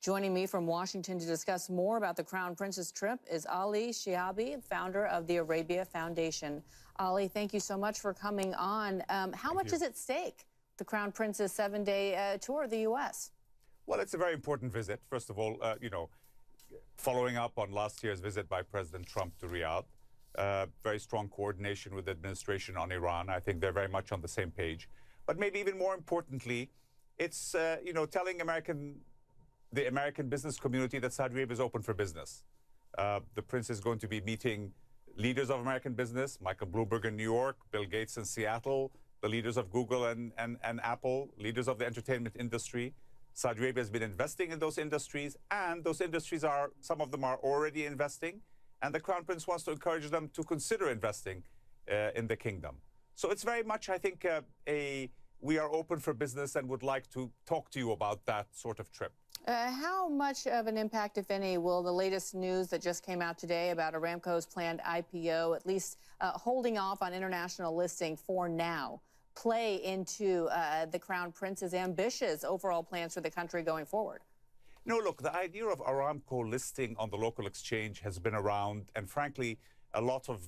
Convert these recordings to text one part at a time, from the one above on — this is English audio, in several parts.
Joining me from Washington to discuss more about the Crown Prince's trip is Ali Shihabi, founder of the Arabia Foundation. Ali, thank you so much for coming on. How much is at stake, the Crown Prince's 7-day tour of the U.S.? Well, it's a very important visit. First of all, following up on last year's visit by President Trump to Riyadh, very strong coordination with the administration on Iran. I think they're very much on the same page. But maybe even more importantly, it's, telling the American business community that Saudi Arabia is open for business. The Prince is going to be meeting leaders of American business, Michael Bloomberg in New York, Bill Gates in Seattle, the leaders of Google and Apple, leaders of the entertainment industry. Saudi Arabia has been investing in those industries, and those industries some of them are already investing, and the Crown Prince wants to encourage them to consider investing in the kingdom. So it's very much, I think, we are open for business and would like to talk to you about that sort of trip. How much of an impact, if any, will the latest news that just came out today about Aramco's planned IPO, at least holding off on international listing for now, play into the Crown Prince's ambitious overall plans for the country going forward? No, look, the idea of Aramco listing on the local exchange has been around, and frankly, a lot of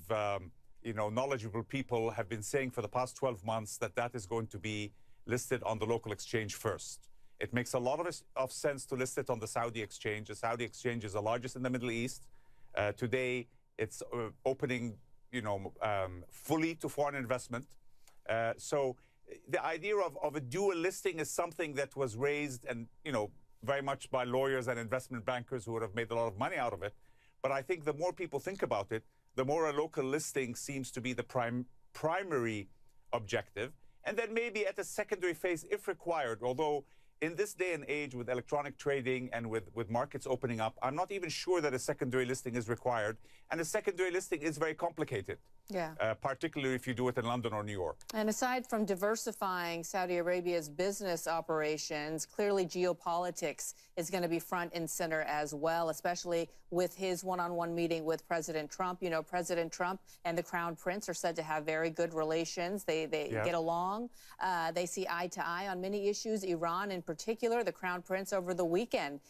knowledgeable people have been saying for the past 12 months that is going to be listed on the local exchange first. It makes a lot of sense to list it on the Saudi exchange. The Saudi exchange is the largest in the Middle East. Today, it's opening, fully to foreign investment. So the idea of a dual listing is something that was raised and, very much by lawyers and investment bankers who would have made a lot of money out of it. But I think the more people think about it, the more a local listing seems to be the primary objective. And then maybe at a secondary phase, if required, although in this day and age with electronic trading and with markets opening up, I'm not even sure that a secondary listing is required. And a secondary listing is very complicated, particularly if you do it in London or New York. And aside from diversifying Saudi Arabia's business operations, clearly geopolitics is going to be front and center as well, especially with his one-on-one meeting with President Trump. President Trump and the Crown Prince are said to have very good relations. They get along. They see eye to eye on many issues. Iran in particular, the Crown Prince over the weekend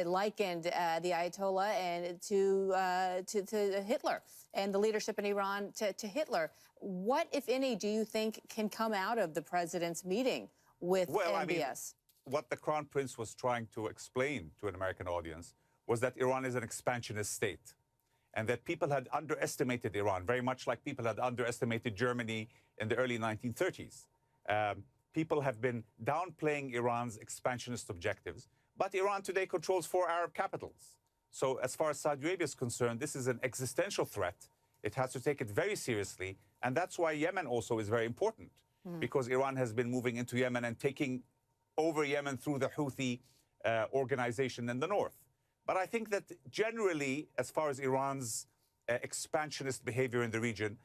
likened the Ayatollah and to Hitler and the leadership in Iran to Hitler. What, if any, do you think can come out of the president's meeting with MBS? What the Crown Prince was trying to explain to an American audience was that Iran is an expansionist state and that people had underestimated Iran, very much like people had underestimated Germany in the early 1930s. People have been downplaying Iran's expansionist objectives, but Iran today controls 4 Arab capitals. So as far as Saudi Arabia is concerned, this is an existential threat. It has to take it very seriously, and that's why Yemen also is very important, because Iran has been moving into Yemen and taking over Yemen through the Houthi organization in the north. But I think that generally, as far as Iran's expansionist behavior in the region,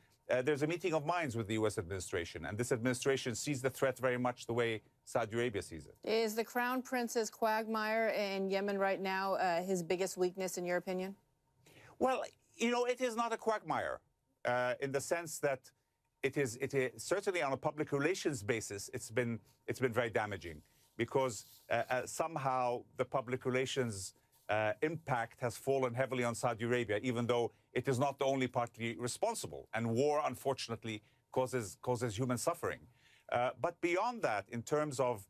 there's a meeting of minds with the U.S. administration, and this administration sees the threat very much the way Saudi Arabia sees it. Is the Crown Prince's quagmire in Yemen right now his biggest weakness, in your opinion? Well, it is not a quagmire in the sense that it is certainly on a public relations basis, it's been very damaging because somehow the public relations impact has fallen heavily on Saudi Arabia, even though it is not the only party responsible. And war, unfortunately, causes human suffering. But beyond that, in terms of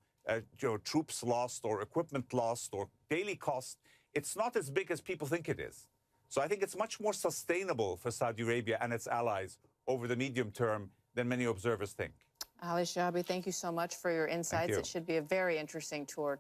troops lost or equipment lost or daily cost, it's not as big as people think it is. So I think it's much more sustainable for Saudi Arabia and its allies over the medium term than many observers think. Ali Shihabi, thank you so much for your insights. It should be a very interesting tour.